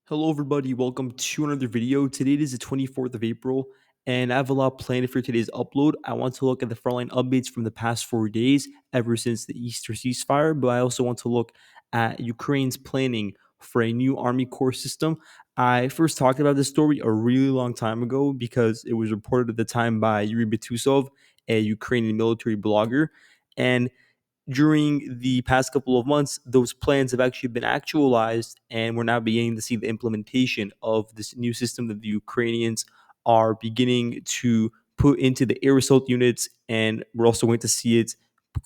Hello, everybody. Welcome to another video. Today is the 24th of April, and I have a lot planned for today's upload. I want to look at the frontline updates from the past 4 days, ever since the Easter ceasefire, but I also want to look at Ukraine's planning for a new army corps system. I first talked about this story a really long time ago because it was reported at the time by Yuri Betusov, a Ukrainian military blogger. And during the past couple of months, those plans have actually been actualized, and we're now beginning to see the implementation of this new system that the Ukrainians are beginning to put into the air assault units. And we're also going to see it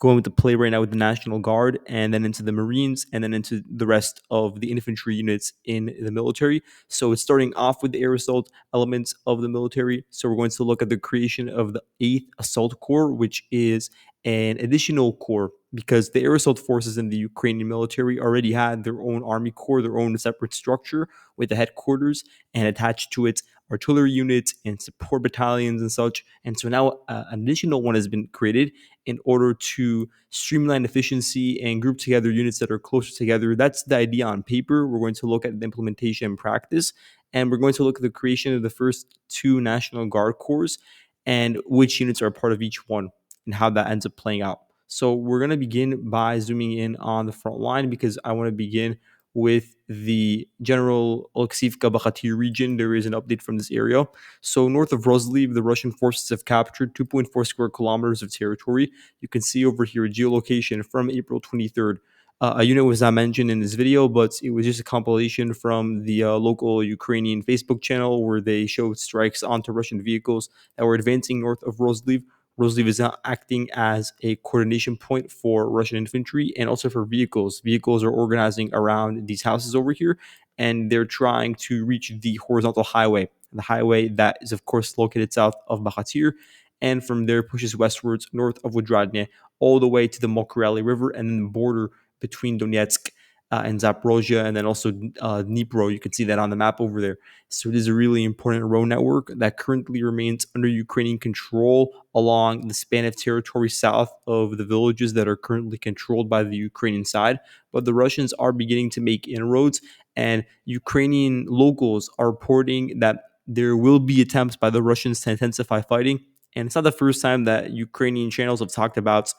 going into play right now with the National Guard, and then into the Marines, and then into the rest of the infantry units in the military. So it's starting off with the air assault elements of the military. So we're going to look at the creation of the 8th Assault Corps, which is an additional corps because the air assault forces in the Ukrainian military already had their own army corps, their own separate structure with the headquarters, and attached to it artillery units and support battalions and such. And so now an additional one has been created in order to streamline efficiency and group together units that are closer together. That's the idea on paper. We're going to look at the implementation in practice, and we're going to look at the creation of the first two National Guard corps and which units are part of each one and how that ends up playing out. So we're going to begin by zooming in on the front line because I want to begin with the general Oleksivka Bakhatir region. There is an update from this area. So north of Rozliv, the Russian forces have captured 2.4 square kilometers of territory. You can see over here a geolocation from April 23rd. A unit was not mentioned in this video, but it was just a compilation from the local Ukrainian Facebook channel where they showed strikes onto Russian vehicles that were advancing north of Rozliv. Rozliv is now acting as a coordination point for Russian infantry and also for vehicles. Vehicles are organizing around these houses over here, and they're trying to reach the horizontal highway, the highway that is, of course, located south of Bakhatir, and from there pushes westwards north of Wodradne all the way to the Mokreli River and then the border between Donetsk and Zaporozhye, and then also Dnipro. You can see that on the map over there. So it is a really important road network that currently remains under Ukrainian control along the span of territory south of the villages that are currently controlled by the Ukrainian side. But the Russians are beginning to make inroads, and Ukrainian locals are reporting that there will be attempts by the Russians to intensify fighting. And it's not the first time that Ukrainian channels have talked about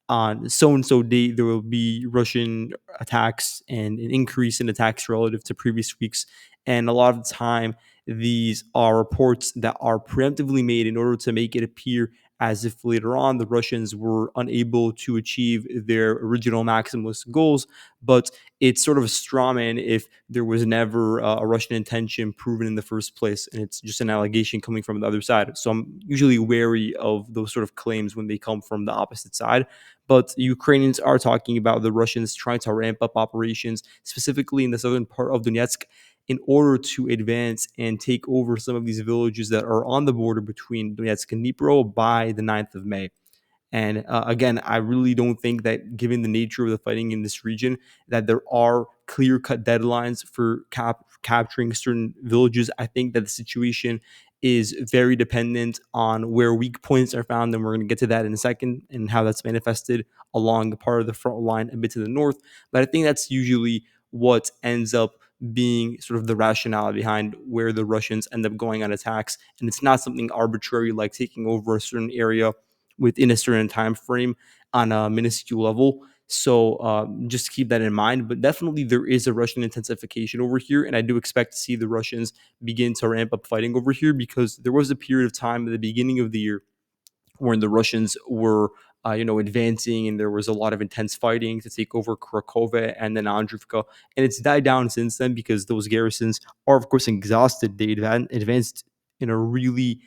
on so and so date there will be Russian attacks and an increase in attacks relative to previous weeks. And a lot of the time, these are reports that are preemptively made in order to make it appear as if later on the Russians were unable to achieve their original maximalist goals. But it's sort of a straw man if there was never a Russian intention proven in the first place, and it's just an allegation coming from the other side. So I'm usually wary of those sort of claims when they come from the opposite side. But Ukrainians are talking about the Russians trying to ramp up operations, specifically in the southern part of Donetsk, in order to advance and take over some of these villages that are on the border between Donetsk and Dnipro by the 9th of May. And again, I really don't think that, given the nature of the fighting in this region, that there are clear-cut deadlines for capturing certain villages. I think that the situation is very dependent on where weak points are found, and we're going to get to that in a second, and how that's manifested along the part of the front line a bit to the north. But I think that's usually what ends up being sort of the rationale behind where the Russians end up going on attacks, and it's not something arbitrary like taking over a certain area within a certain time frame on a minuscule level. So just keep that in mind. But definitely there is a Russian intensification over here, and I do expect to see the Russians begin to ramp up fighting over here because there was a period of time at the beginning of the year when the Russians were, advancing, and there was a lot of intense fighting to take over Krakow and then Andrivka, and it's died down since then because those garrisons are, of course, exhausted. They advanced in a really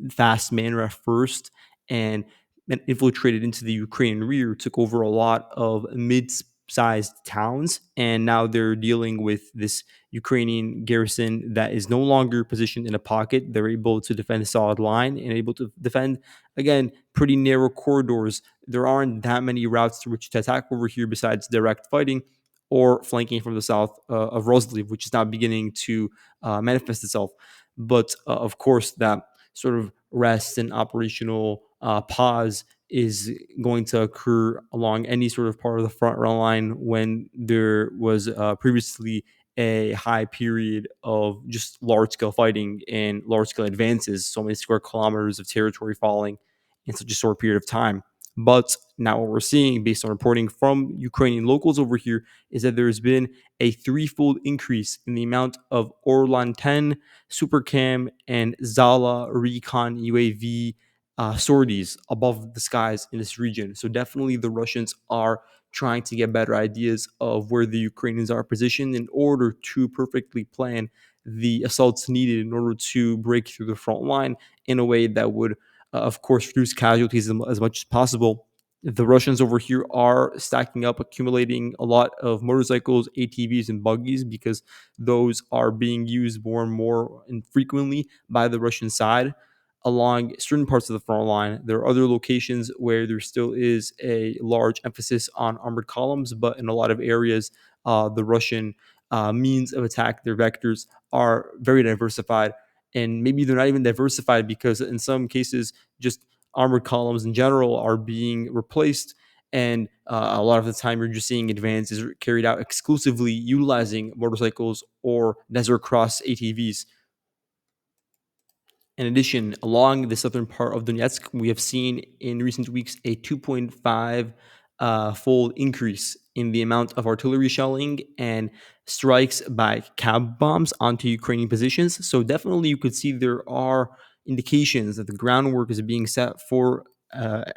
fast manner at first, and then infiltrated into the Ukrainian rear, took over a lot of mid-sized towns, and now they're dealing with this Ukrainian garrison that is no longer positioned in a pocket. They're able to defend a solid line and able to defend, again, pretty narrow corridors. There aren't that many routes through which to attack over here besides direct fighting or flanking from the south of Rosliv, which is now beginning to manifest itself. But of course, that sort of rest and operational pause is going to occur along any sort of part of the front line when there was previously a high period of just large scale fighting and large scale advances, so many square kilometers of territory falling in such a short period of time. But now what we're seeing, based on reporting from Ukrainian locals over here, is that there's been a threefold increase in the amount of Orlan 10, Supercam, and Zala Recon UAV sorties above the skies in this region. So definitely the Russians are trying to get better ideas of where the Ukrainians are positioned in order to perfectly plan the assaults needed in order to break through the front line in a way that would, of course, reduce casualties as much as possible. The Russians over here are stacking up, accumulating a lot of motorcycles, ATVs, and buggies because those are being used more and more and frequently by the Russian side along certain parts of the front line. There are other locations where there still is a large emphasis on armored columns, but in a lot of areas, the Russian means of attack, their vectors, are very diversified. And maybe they're not even diversified because in some cases, just armored columns in general are being replaced. And a lot of the time, you're just seeing advances carried out exclusively utilizing motorcycles or desert cross ATVs. In addition, along the southern part of Donetsk, we have seen in recent weeks a 2.5 fold increase in the amount of artillery shelling and strikes by cab bombs onto Ukrainian positions. So, definitely, you could see there are indications that the groundwork is being set for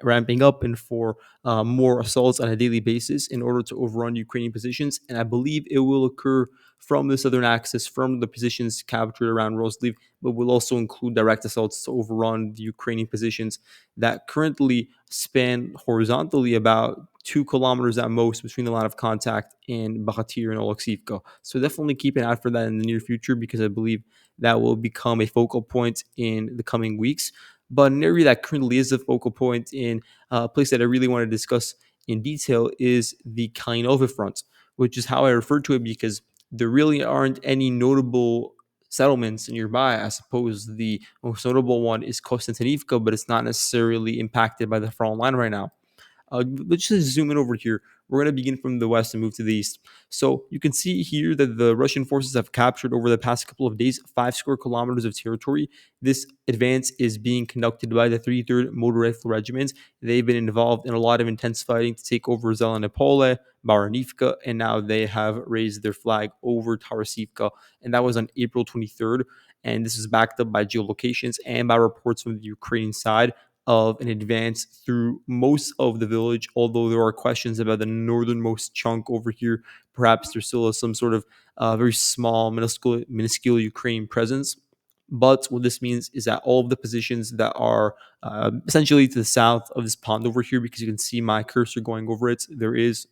ramping up and for more assaults on a daily basis in order to overrun Ukrainian positions. And I believe it will occur from the southern axis, from the positions captured around Rosliv, but will also include direct assaults to overrun the Ukrainian positions that currently span horizontally about 2 kilometers at most between the line of contact in Bakhatir and Oleksivka. So definitely keep an eye for that in the near future because I believe that will become a focal point in the coming weeks. But an area that currently is a focal point in a place that I really want to discuss in detail is the Kyova Front, which is how I refer to it because there really aren't any notable settlements nearby. I suppose the most notable one is Kostyantynivka, but it's not necessarily impacted by the front line right now. Let's just zoom in over here. We're going to begin from the west and move to the east. So you can see here that the Russian forces have captured over the past couple of days 5 square kilometers of territory. This advance is being conducted by the 33rd Motor Rifle Regiment. They've been involved in a lot of intense fighting to take over Zelenopole, Baranivka, and now they have raised their flag over Tarasivka. And that was on April 23rd. And this is backed up by geolocations and by reports from the Ukrainian side of an advance through most of the village, although there are questions about the northernmost chunk over here. Perhaps there still is some sort of very small, minuscule Ukraine presence. But what this means is that all of the positions that are essentially to the south of this pond over here, because you can see my cursor going over it, there is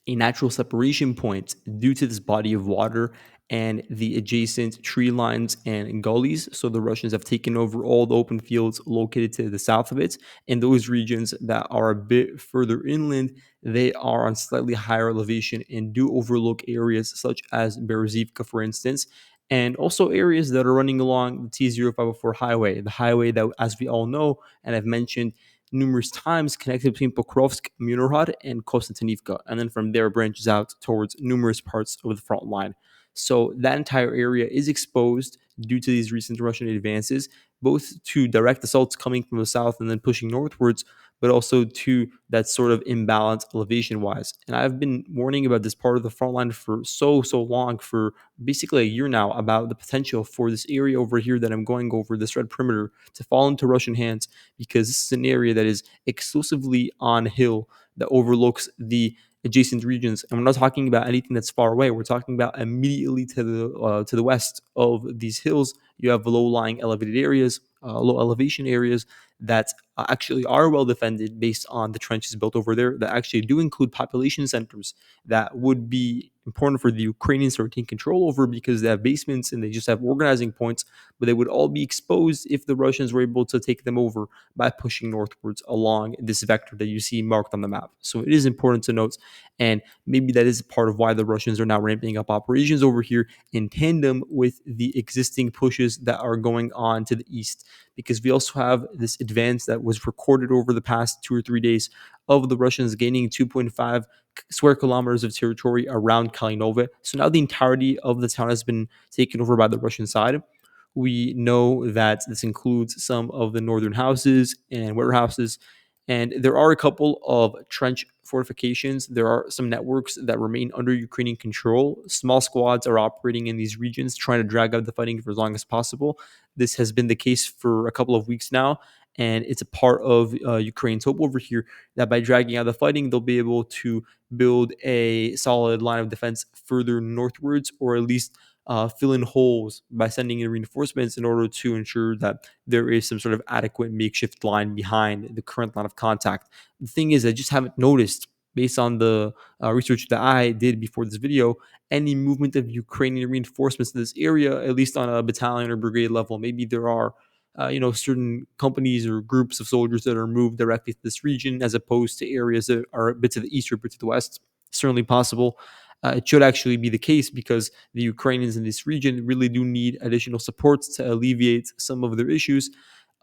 a natural separation point due to this body of water and the adjacent tree lines and gullies. So the Russians have taken over all the open fields located to the south of it. And those regions that are a bit further inland, they are on slightly higher elevation and do overlook areas such as Berezivka, for instance, and also areas that are running along the T0504 highway, the highway that, as we all know, and I've mentioned numerous times, connected between Pokrovsk, Munirhad, and Kostyantynivka, and then from there branches out towards numerous parts of the front line. So that entire area is exposed due to these recent Russian advances, both to direct assaults coming from the south and then pushing northwards, but also to that sort of imbalance elevation wise. And I've been warning about this part of the front line for so long, for basically a year now, about the potential for this area over here that I'm going over, this red perimeter, to fall into Russian hands, because this is an area that is exclusively on hill that overlooks the adjacent regions. And we're not talking about anything that's far away. We're talking about immediately to the west of these hills. You have low-lying elevated areas, low elevation areas that actually are well defended based on the trenches built over there, that actually do include population centers that would be important for the Ukrainians to retain control over because they have basements and they just have organizing points, but they would all be exposed if the Russians were able to take them over by pushing northwards along this vector that you see marked on the map. So it is important to note, and maybe that is part of why the Russians are now ramping up operations over here in tandem with the existing pushes that are going on to the east, because we also have this advance that was recorded over the past 2 or 3 days of the Russians gaining 2.5 square kilometers of territory around Kalinova. So now the entirety of the town has been taken over by the Russian side. We know that this includes some of the northern houses and warehouses, and there are a couple of trench fortifications. There are some networks that remain under Ukrainian control. Small squads are operating in these regions, trying to drag out the fighting for as long as possible. This has been the case for a couple of weeks now, and it's a part of Ukraine's hope over here that by dragging out the fighting, they'll be able to build a solid line of defense further northwards, or at least fill in holes by sending in reinforcements in order to ensure that there is some sort of adequate makeshift line behind the current line of contact. The thing is, I just haven't noticed, based on the research that I did before this video, any movement of Ukrainian reinforcements in this area, at least on a battalion or brigade level. Maybe there are certain companies or groups of soldiers that are moved directly to this region as opposed to areas that are a bit to the east or a bit to the west. Certainly possible. It should actually be the case because the Ukrainians in this region really do need additional supports to alleviate some of their issues.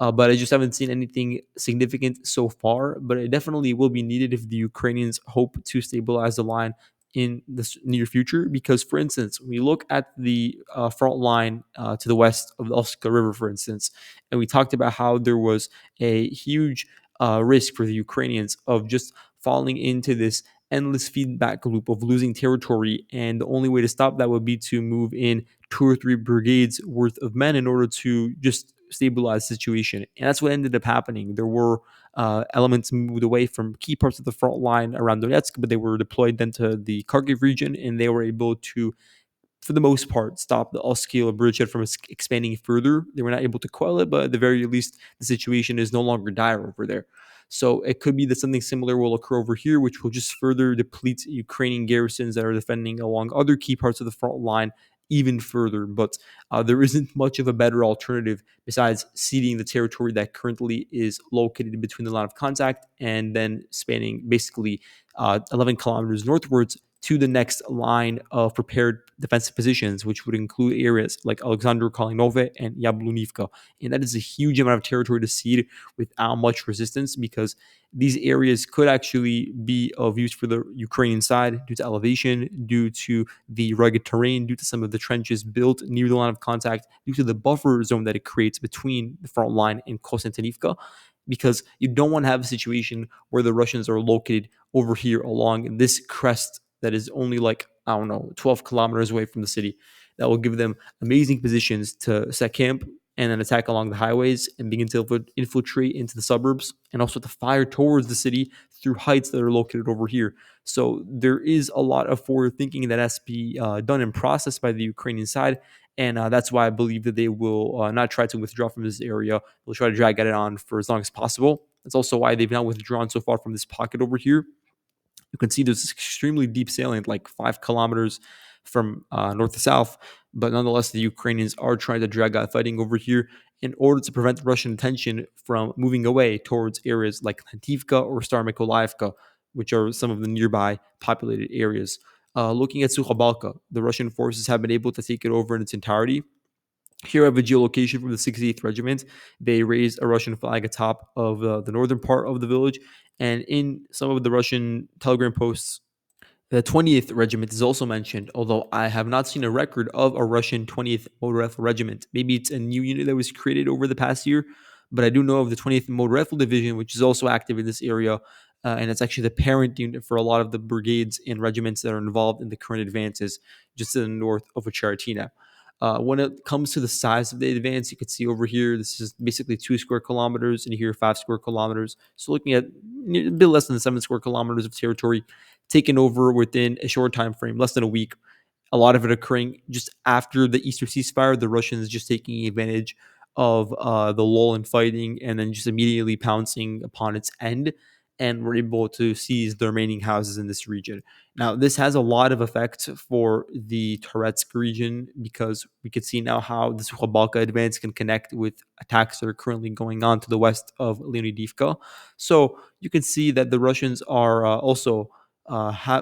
But I just haven't seen anything significant so far. But it definitely will be needed if the Ukrainians hope to stabilize the line in the near future. Because, for instance, when we look at the front line to the west of the Oska River, for instance, and we talked about how there was a huge risk for the Ukrainians of just falling into this endless feedback loop of losing territory. And the only way to stop that would be to move in 2 or 3 brigades worth of men in order to just stabilize the situation. And that's what ended up happening. There were elements moved away from key parts of the front line around Donetsk, but they were deployed then to the Kharkiv region, and they were able to, for the most part, stop the Oskil bridgehead from expanding further. They were not able to quell it, but at the very least, the situation is no longer dire over there. So it could be that something similar will occur over here, which will just further deplete Ukrainian garrisons that are defending along other key parts of the front line even further. But there isn't much of a better alternative besides ceding the territory that currently is located between the line of contact and then spanning basically 11 kilometers northwards to the next line of prepared defensive positions, which would include areas like Alexander Kalinove and Yablunivka. And that is a huge amount of territory to cede without much resistance, because these areas could actually be of use for the Ukrainian side due to elevation, due to the rugged terrain, due to some of the trenches built near the line of contact, due to the buffer zone that it creates between the front line and Kostyantynivka, because you don't want to have a situation where the Russians are located over here along this crest that is only like, I don't know, 12 kilometers away from the city. That will give them amazing positions to set camp and then attack along the highways and begin to infiltrate into the suburbs, and also to fire towards the city through heights that are located over here. So there is a lot of forward thinking that has to be done and processed by the Ukrainian side. And that's why I believe that they will not try to withdraw from this area. They'll try to drag it on for as long as possible. That's also why they've not withdrawn so far from this pocket over here. You can see there's this extremely deep salient, like 5 kilometers from north to south. But nonetheless, the Ukrainians are trying to drag out fighting over here in order to prevent Russian attention from moving away towards areas like Khantivka or Starmykolaivka, which are some of the nearby populated areas. Looking at Sukhabalka, the Russian forces have been able to take it over in its entirety. Here I have a geolocation from the 68th Regiment. They raised a Russian flag atop of the northern part of the village. And in some of the Russian telegram posts, the 20th Regiment is also mentioned, although I have not seen a record of a Russian 20th Motor Rifle Regiment. Maybe it's a new unit that was created over the past year, but I do know of the 20th Motor Rifle Division, which is also active in this area, and it's actually the parent unit for a lot of the brigades and regiments that are involved in the current advances just to the north of Charatina. When it comes to the size of the advance, you can see over here, this is basically 2 square kilometers, and here 5 square kilometers. So looking at a bit less than 7 square kilometers of territory taken over within a short time frame, less than a week. A lot of it occurring just after the Easter ceasefire, the Russians just taking advantage of the lull in fighting and then just immediately pouncing upon its end, and were able to seize the remaining houses in this region. Now, this has a lot of effect for the Toretsk region, because we could see now how the Sukhabalka advance can connect with attacks that are currently going on to the west of Leonidivka. So you can see that the Russians are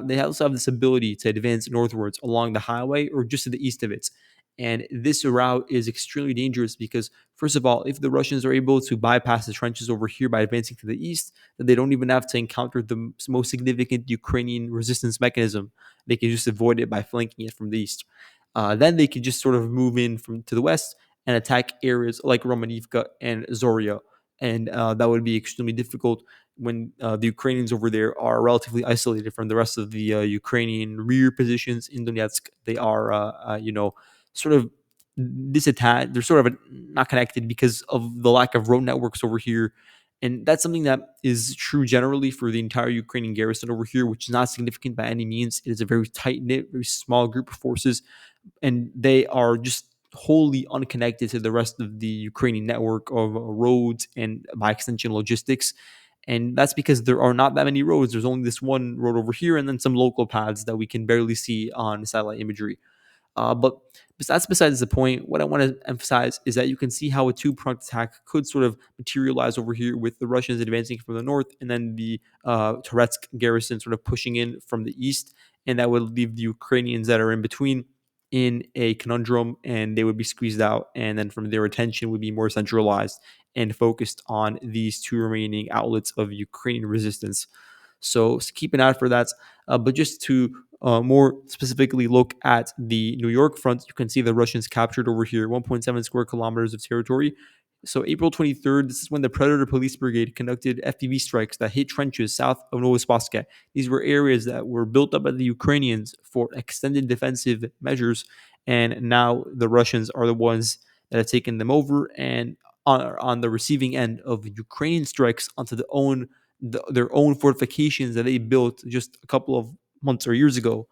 they also have this ability to advance northwards along the highway or just to the east of it. And this route is extremely dangerous because, first of all, if the Russians are able to bypass the trenches over here by advancing to the east, then they don't even have to encounter the most significant Ukrainian resistance mechanism. They can just avoid it by flanking it from the east. Then they can just sort of move in from to the west and attack areas like Romanivka and Zoria. And that would be extremely difficult when the Ukrainians over there are relatively isolated from the rest of the Ukrainian rear positions in Donetsk. They are, sort of disattached. They're sort of not connected because of the lack of road networks over here. And that's something that is true generally for the entire Ukrainian garrison over here, which is not significant by any means. It is a very tight knit, very small group of forces, and they are just wholly unconnected to the rest of the Ukrainian network of roads and, by extension, logistics. And that's because there are not that many roads. There's only this one road over here, and then some local paths that we can barely see on satellite imagery. But that's besides the point. What I want to emphasize is that you can see how a two-pronged attack could sort of materialize over here with the Russians advancing from the north and then the Toretsk garrison sort of pushing in from the east. And that would leave the Ukrainians that are in between in a conundrum, and they would be squeezed out. And then from their attention would be more centralized and focused on these two remaining outlets of Ukrainian resistance. So keep an eye out for that. But just to more specifically look at the New York front, you can see the Russians captured over here 1.7 square kilometers of territory. So April 23rd, this is when the Predator Police Brigade conducted FPV strikes that hit trenches south of Novospassky. These were areas that were built up by the Ukrainians for extended defensive measures, and now the Russians are the ones that have taken them over and are on the receiving end of Ukrainian strikes onto their own fortifications that they built just a couple of months or years ago.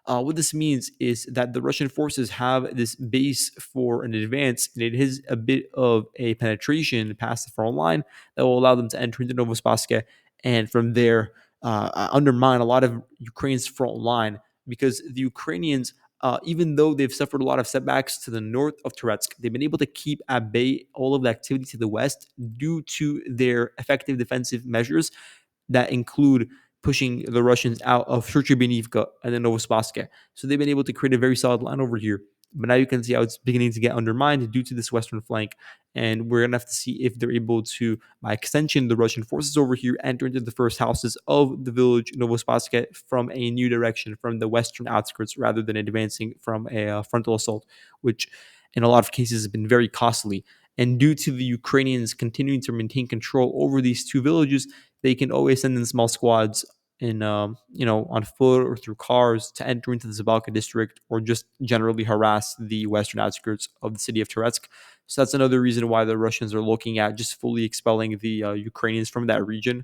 What this means is that the Russian forces have this base for an advance, and it is a bit of a penetration past the front line that will allow them to enter into Novospassky and from there undermine a lot of Ukraine's front line, because the Ukrainians, even though they've suffered a lot of setbacks to the north of Toretsk, they've been able to keep at bay all of the activity to the west due to their effective defensive measures that include pushing the Russians out of Shcherbenivka and then Novospassky. So they've been able to create a very solid line over here. But now you can see how it's beginning to get undermined due to this western flank. And we're going to have to see if they're able to, by extension, the Russian forces over here enter into the first houses of the village Novospassky from a new direction, from the western outskirts, rather than advancing from a frontal assault, which in a lot of cases has been very costly. And due to the Ukrainians continuing to maintain control over these two villages, they can always send in small squads in on foot or through cars to enter into the Zabalka district, or just generally harass the western outskirts of the city of Toretsk. So that's another reason why the Russians are looking at just fully expelling the Ukrainians from that region.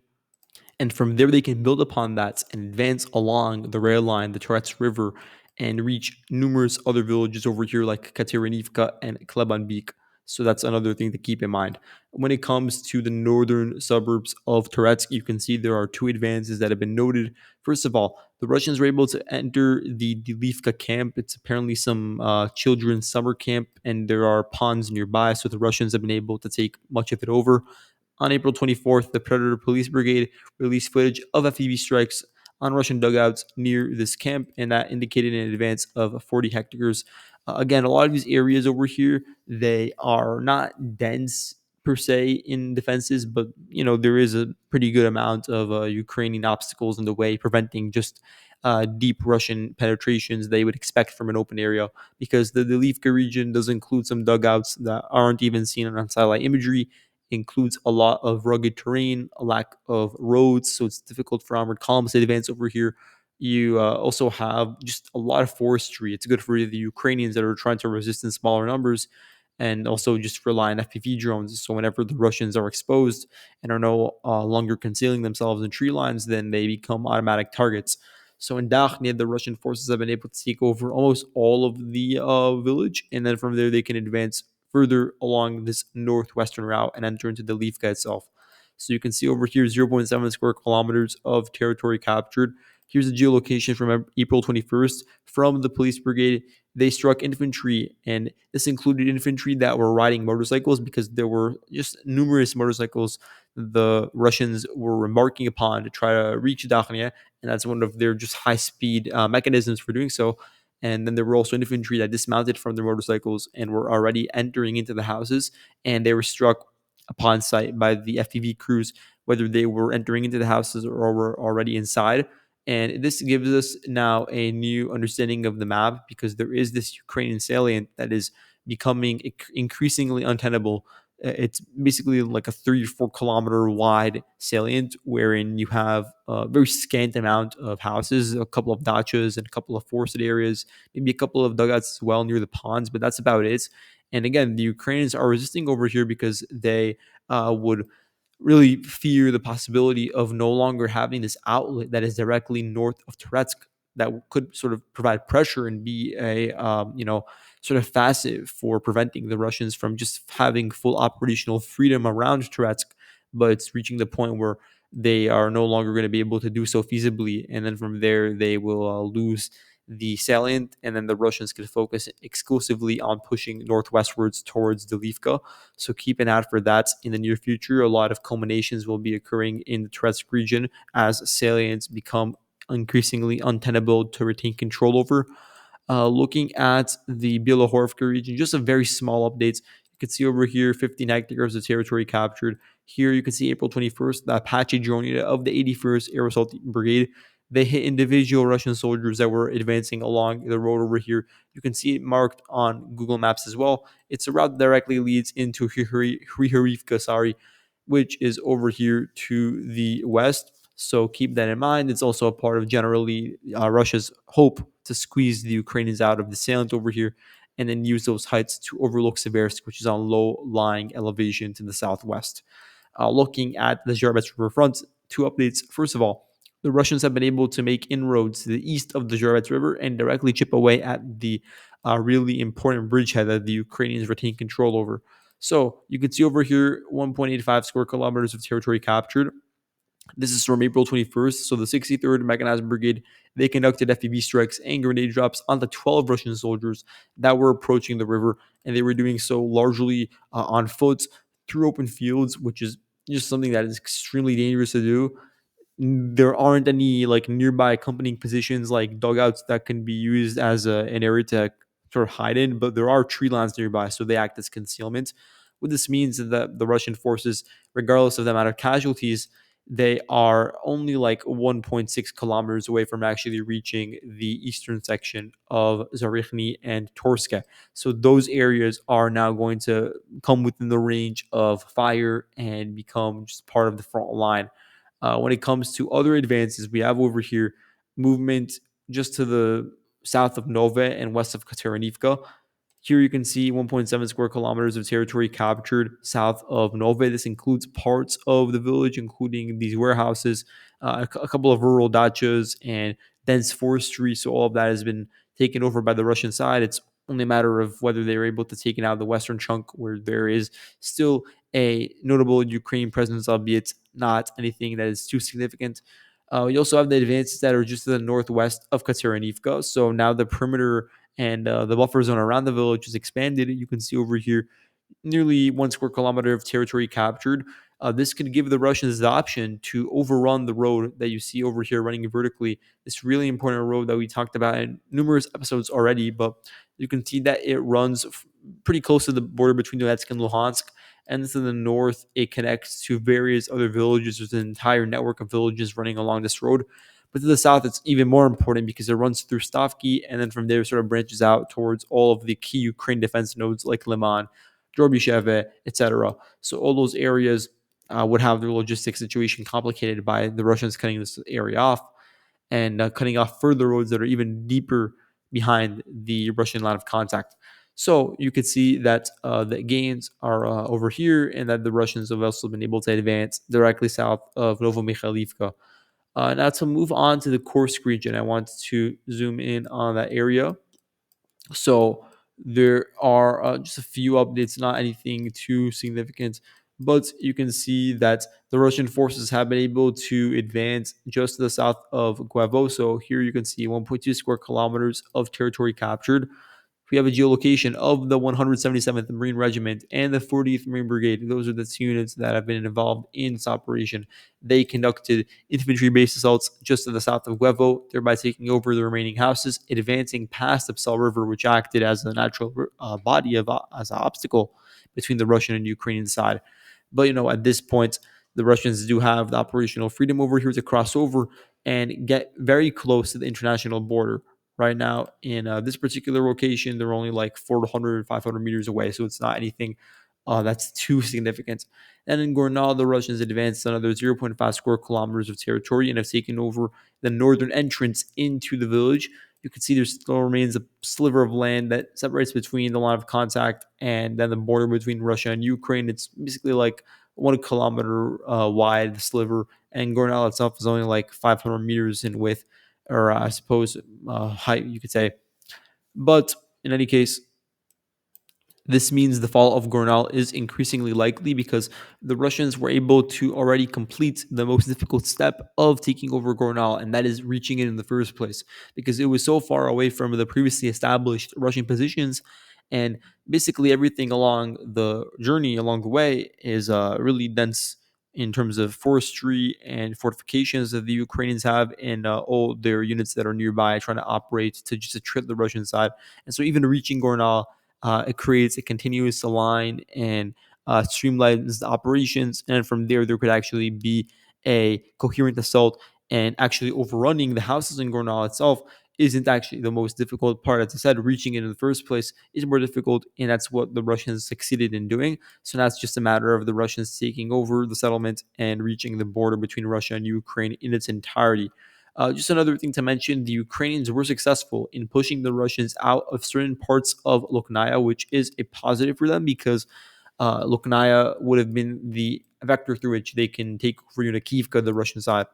And from there, they can build upon that and advance along the rail line, the Toretsk River, and reach numerous other villages over here like Katerinivka and Klebanbik. So that's another thing to keep in mind. When it comes to the northern suburbs of Toretsk, you can see there are two advances that have been noted. First of all, the Russians were able to enter the Delivka camp. It's apparently some children's summer camp, and there are ponds nearby, so the Russians have been able to take much of it over. On April 24th, the Predator Police Brigade released footage of FPV strikes on Russian dugouts near this camp, and that indicated an advance of 40 hectares. Again, a lot of these areas over here, they are not dense per se in defenses, but there is a pretty good amount of Ukrainian obstacles in the way, preventing just deep Russian penetrations they would expect from an open area, because the Delivka region does include some dugouts that aren't even seen on satellite imagery, includes a lot of rugged terrain, a lack of roads, so it's difficult for armored columns to advance over here. You also have just a lot of forestry. It's good for the Ukrainians that are trying to resist in smaller numbers, and also just rely on FPV drones. So whenever the Russians are exposed and are no longer concealing themselves in tree lines, then they become automatic targets. So in Dakhne, the Russian forces have been able to take over almost all of the village, and then from there they can advance further along this northwestern route and enter into the Levka itself. So you can see over here 0.7 square kilometers of territory captured. Here's the geolocation from April 21st from the police brigade. They struck infantry, and this included infantry that were riding motorcycles, because there were just numerous motorcycles the Russians were embarking upon to try to reach Dakhnia, and that's one of their just high speed mechanisms for doing so. And then there were also infantry that dismounted from their motorcycles and were already entering into the houses, and they were struck upon sight by the FPV crews, whether they were entering into the houses or were already inside. And this gives us now a new understanding of the map, because there is this Ukrainian salient that is becoming increasingly untenable. It's basically like a 3 or 4 kilometer wide salient, wherein you have a very scant amount of houses, a couple of dachas and a couple of forested areas, maybe a couple of dugouts as well near the ponds, but that's about it. And again, the Ukrainians are resisting over here because they would really fear the possibility of no longer having this outlet that is directly north of Turets, that could sort of provide pressure and be a sort of facet for preventing the Russians from just having full operational freedom around Turets, but it's reaching the point where they are no longer going to be able to do so feasibly, and then from there they will lose the salient, and then the Russians can focus exclusively on pushing northwestwards towards Delivka. So keep an eye for that in the near future. A lot of culminations will be occurring in the Turets region as salients become increasingly untenable to retain control over. Looking at the Bielorussia region, just a very small updates. You can see over here 15 hectares of territory captured. Here you can see April 21st, the Apache drone unit of the 81st Air Assault Brigade. They hit individual Russian soldiers that were advancing along the road over here. You can see it marked on Google Maps as well. It's a route that directly leads into Hryhorivka, which is over here to the west. So keep that in mind. It's also a part of generally Russia's hope to squeeze the Ukrainians out of the salient over here, and then use those heights to overlook Seversk, which is on low-lying elevation to the southwest. Looking at the Jarvet River front, two updates. First of all, the Russians have been able to make inroads to the east of the Jarvet River and directly chip away at the really important bridgehead that the Ukrainians retain control over. So you can see over here 1.85 square kilometers of territory captured. This is from April 21st. So the 63rd Mechanized Brigade, they conducted FPV strikes and grenade drops on the 12 Russian soldiers that were approaching the river, and they were doing so largely on foot through open fields, which is just something that is extremely dangerous to do. There aren't any like nearby accompanying positions like dugouts that can be used as an area to sort of hide in, but there are tree lines nearby, so they act as concealment. What this means is that the Russian forces, regardless of the amount of casualties, they are only like 1.6 kilometers away from actually reaching the eastern section of Zarichny and Torske. So those areas are now going to come within the range of fire and become just part of the front line. When it comes to other advances, we have over here movement just to the south of Nove and west of Kateranivka. Here you can see 1.7 square kilometers of territory captured south of Nove. This includes parts of the village, including these warehouses, a couple of rural dachas, and dense forestry. So all of that has been taken over by the Russian side. It's only a matter of whether they're able to take it out of the western chunk, where there is still a notable Ukrainian presence, albeit not anything that is too significant. You also have the advances that are just to the northwest of Kateranivka. So now the perimeter and the buffer zone around the village is expanded. You can see over here nearly 1 square kilometer of territory captured. This could give the Russians the option to overrun the road that you see over here running vertically. This really important road that we talked about in numerous episodes already, but you can see that it runs pretty close to the border between Donetsk and Luhansk. And to the north, it connects to various other villages. There's an entire network of villages running along this road. But to the south, it's even more important because it runs through Stavki, and then from there, sort of branches out towards all of the key Ukraine defense nodes like Liman, Drobysheve, etc. So all those areas would have their logistics situation complicated by the Russians cutting this area off and cutting off further roads that are even deeper behind the Russian line of contact. So you could see that the gains are over here, and that the Russians have also been able to advance directly south of Novomikhailivka. Now to move on to the Kursk region, I want to zoom in on that area. So there are just a few updates, not anything too significant, but you can see that the Russian forces have been able to advance just to the south of Guavo. So here you can see 1.2 square kilometers of territory captured. We have a geolocation of the 177th Marine Regiment and the 40th Marine Brigade. Those are the two units that have been involved in this operation. They conducted infantry-based assaults just to the south of Guevo, thereby taking over the remaining houses, advancing past the Psel River, which acted as a natural body of as an obstacle between the Russian and Ukrainian side. But at this point, the Russians do have the operational freedom over here to cross over and get very close to the international border. Right now, in this particular location, they're only like 400, 500 meters away, so it's not anything that's too significant. And in Gornal, the Russians advanced another zero point 0.5 square kilometers of territory and have taken over the northern entrance into the village. You can see there still remains a sliver of land that separates between the line of contact and then the border between Russia and Ukraine. It's basically like 1 kilometer wide sliver, and Gornal itself is only like 500 meters in width, or I suppose height, you could say. But in any case, this means the fall of Gornal is increasingly likely because the Russians were able to already complete the most difficult step of taking over Gornal, and that is reaching it in the first place, because it was so far away from the previously established Russian positions. And basically, everything along the journey, along the way, is really dense in terms of forestry and fortifications that the Ukrainians have, and all their units that are nearby trying to operate to just to trip the Russian side. And so, even reaching Gornal, it creates a continuous line and streamlines the operations. And from there could actually be a coherent assault. And actually overrunning the houses in Gornal itself isn't actually the most difficult part. As I said, reaching it in the first place is more difficult, and that's what the Russians succeeded in doing. So now it's just a matter of the Russians taking over the settlement and reaching the border between Russia and Ukraine in its entirety. Just another thing to mention, the Ukrainians were successful in pushing the Russians out of certain parts of Loknaya, which is a positive for them because Loknaya would have been the vector through which they can take over Unakivka, the Russian side.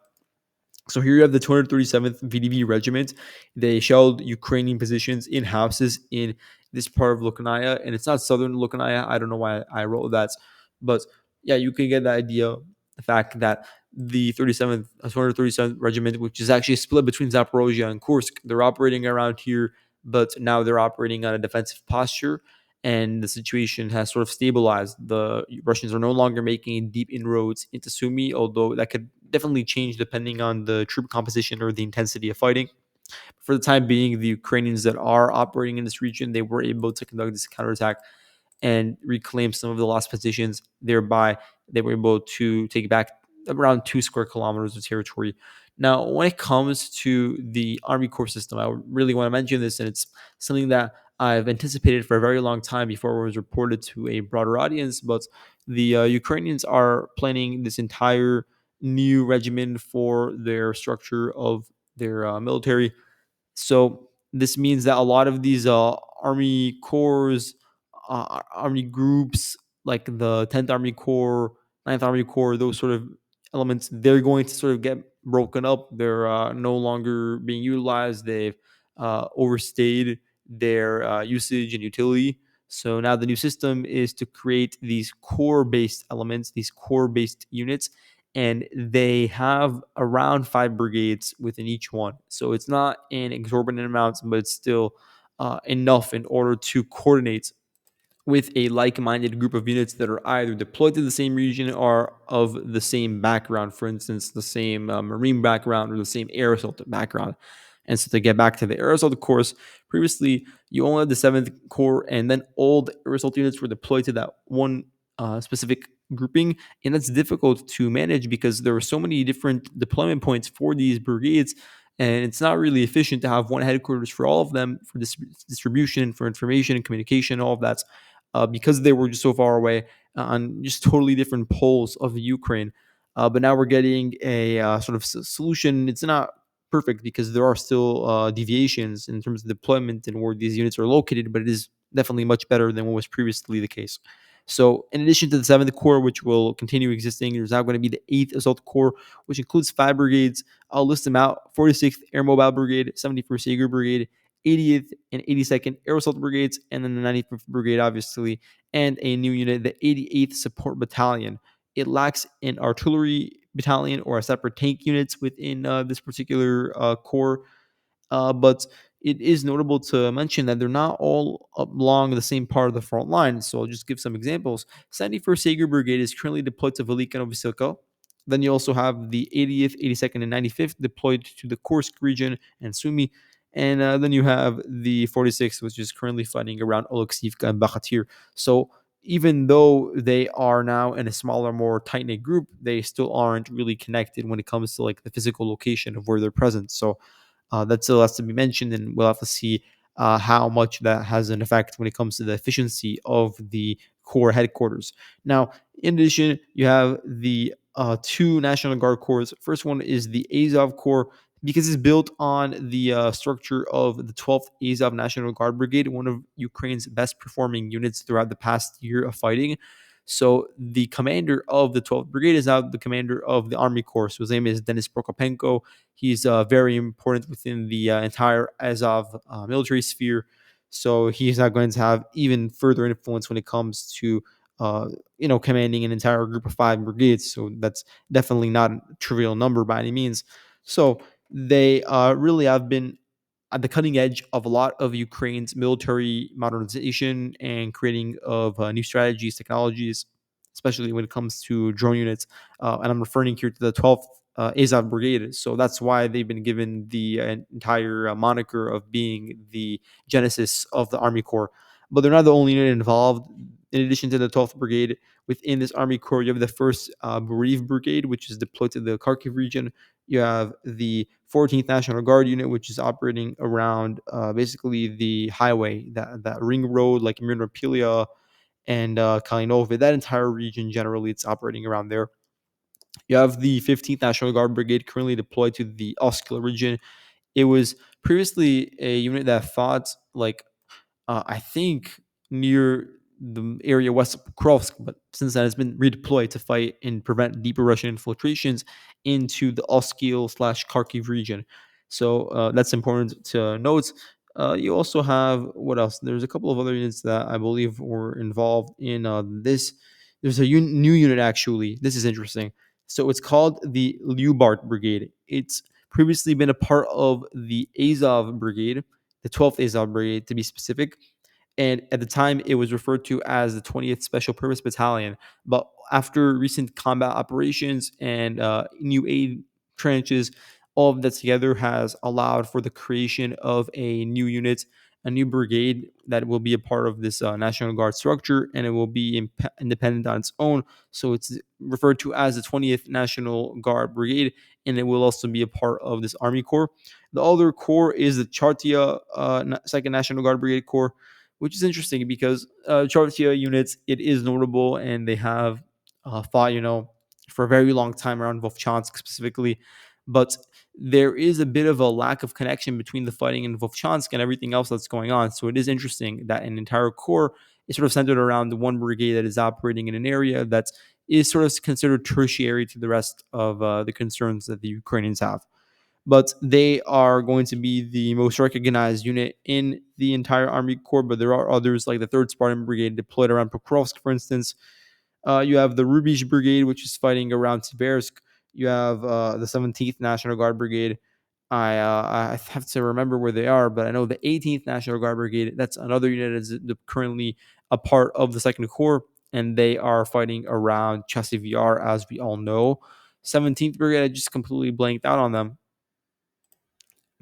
So here you have the 237th VDV Regiment. They shelled Ukrainian positions in houses in this part of Loknaya, and it's not southern Loknaya. I don't know why I wrote that, but yeah, you can get the idea. The fact that the 237th Regiment, which is actually split between Zaporozhye and Kursk, they're operating around here, but now they're operating on a defensive posture, and the situation has sort of stabilized. The Russians are no longer making deep inroads into Sumy, although that could definitely change depending on the troop composition or the intensity of fighting. For the time being, the Ukrainians that are operating in this region, they were able to conduct this counterattack and reclaim some of the lost positions. Thereby, they were able to take back around 2 square kilometers of territory. Now, when it comes to the Army Corps system, I really want to mention this, and it's something that I've anticipated for a very long time before it was reported to a broader audience. But the Ukrainians are planning this entire new regimen for their structure of their military. So this means that a lot of these army corps, army groups, like the 10th Army Corps, 9th Army Corps, those sort of elements, they're going to sort of get broken up. They're no longer being utilized. They've overstayed their usage and utility. So now the new system is to create these core-based elements, these core-based units, and they have around 5 brigades within each one. So it's not an exorbitant amount, but it's still enough in order to coordinate with a like-minded group of units that are either deployed to the same region or of the same background. For instance, the same marine background or the same air assault background. And so to get back to the air assault course, previously you only had the 7th Corps, and then all the air assault units were deployed to that one specific grouping, and that's difficult to manage because there are so many different deployment points for these brigades, and it's not really efficient to have one headquarters for all of them for distribution, for information and communication, all of that, because they were just so far away on just totally different poles of Ukraine. But now we're getting a sort of solution. It's not perfect because there are still deviations in terms of deployment and where these units are located, but it is definitely much better than what was previously the case. So, in addition to the 7th Corps, which will continue existing, there's now going to be the 8th Assault Corps, which includes 5 brigades. I'll list them out: 46th Air Mobile Brigade, 71st Jaeger Brigade, 80th and 82nd Air Assault Brigades, and then the 95th Brigade, obviously, and a new unit, the 88th Support Battalion. It lacks an artillery battalion or a separate tank units within this particular corps, but it is notable to mention that they're not all along the same part of the front line. So I'll just give some examples. 71st Sager Brigade is currently deployed to Velika Novosilka. Then you also have the 80th, 82nd, and 95th deployed to the Kursk region and Sumy. And then you have the 46th, which is currently fighting around Oleksivka and Bakhatir. So even though they are now in a smaller, more tight knit group, they still aren't really connected when it comes to like the physical location of where they're present. So that still has to be mentioned, and we'll have to see how much that has an effect when it comes to the efficiency of the core headquarters. Now, in addition, you have the two National Guard corps. First one is the Azov Corps because it's built on the structure of the 12th Azov National Guard Brigade, one of Ukraine's best performing units throughout the past year of fighting. So the commander of the 12th Brigade is now the commander of the Army Corps. So his name is Denis Prokopenko. He's very important within the entire Azov military sphere. So he's not going to have even further influence when it comes to commanding an entire group of 5 brigades. So that's definitely not a trivial number by any means. So they really have been at the cutting edge of a lot of Ukraine's military modernization and creating of new strategies, technologies, especially when it comes to drone units. And I'm referring here to the 12th Azov Brigade. So that's why they've been given the entire moniker of being the genesis of the Army Corps. But they're not the only unit involved. In addition to the 12th Brigade, within this Army Corps, you have the 1st Bereev Brigade, which is deployed to the Kharkiv region. You have the 14th National Guard unit, which is operating around basically the highway, that ring road like Mirnopilia and Kalinova. That entire region, generally, it's operating around there. You have the 15th National Guard Brigade currently deployed to the Oskil region. It was previously a unit that fought like I think near the area west of Pokrovsk, but since then it's been redeployed to fight and prevent deeper Russian infiltrations into the Oskil slash Kharkiv region. So that's important to note. You also have what else? There's a couple of other units that I believe were involved in this. There's a new unit actually. This is interesting. So it's called the Lyubart Brigade. It's previously been a part of the Azov Brigade, the 12th Azov Brigade to be specific. And at the time, it was referred to as the 20th Special Purpose Battalion. But after recent combat operations and new aid trenches, all of that together has allowed for the creation of a new unit, a new brigade that will be a part of this National Guard structure, and it will be independent on its own. So it's referred to as the 20th National Guard Brigade, and it will also be a part of this Army Corps. The other corps is the Chartia 2nd National Guard Brigade Corps, which is interesting because Chartia units, it is notable, and they have fought, for a very long time around Vovchansk specifically. But there is a bit of a lack of connection between the fighting in Vovchansk and everything else that's going on. So it is interesting that an entire corps is sort of centered around the one brigade that is operating in an area that is sort of considered tertiary to the rest of the concerns that the Ukrainians have, but they are going to be the most recognized unit in the entire Army Corps. But there are others like the 3rd Spartan Brigade deployed around Pokrovsk, for instance. You have the Rubish Brigade, which is fighting around Siversk. You have the 17th National Guard Brigade. I have to remember where they are, but I know the 18th National Guard Brigade, that's another unit that is currently a part of the 2nd Corps, and they are fighting around Chasiv Yar, as we all know. 17th Brigade, I just completely blanked out on them.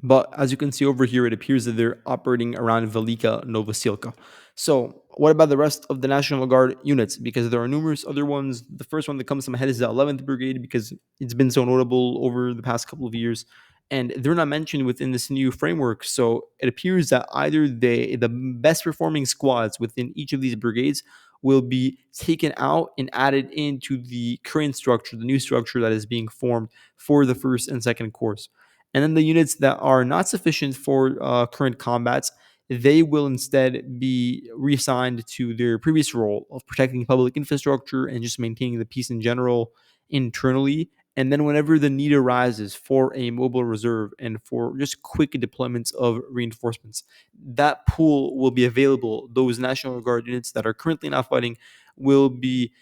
But as you can see over here, it appears that they're operating around Velika Novosilka. So, what about the rest of the National Guard units? Because there are numerous other ones. The first one that comes to my head is the 11th Brigade because it's been so notable over the past couple of years. And they're not mentioned within this new framework. So, it appears that either the best performing squads within each of these brigades will be taken out and added into the current structure, the new structure that is being formed for the 1st and 2nd Corps. And then the units that are not sufficient for current combats, they will instead be reassigned to their previous role of protecting public infrastructure and just maintaining the peace in general internally. And then whenever the need arises for a mobile reserve and for just quick deployments of reinforcements, that pool will be available. Those National Guard units that are currently not fighting will be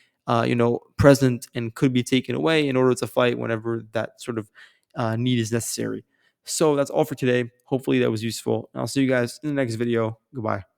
present and could be taken away in order to fight whenever that sort of need is necessary. So that's all for today. Hopefully that was useful. And I'll see you guys in the next video. Goodbye.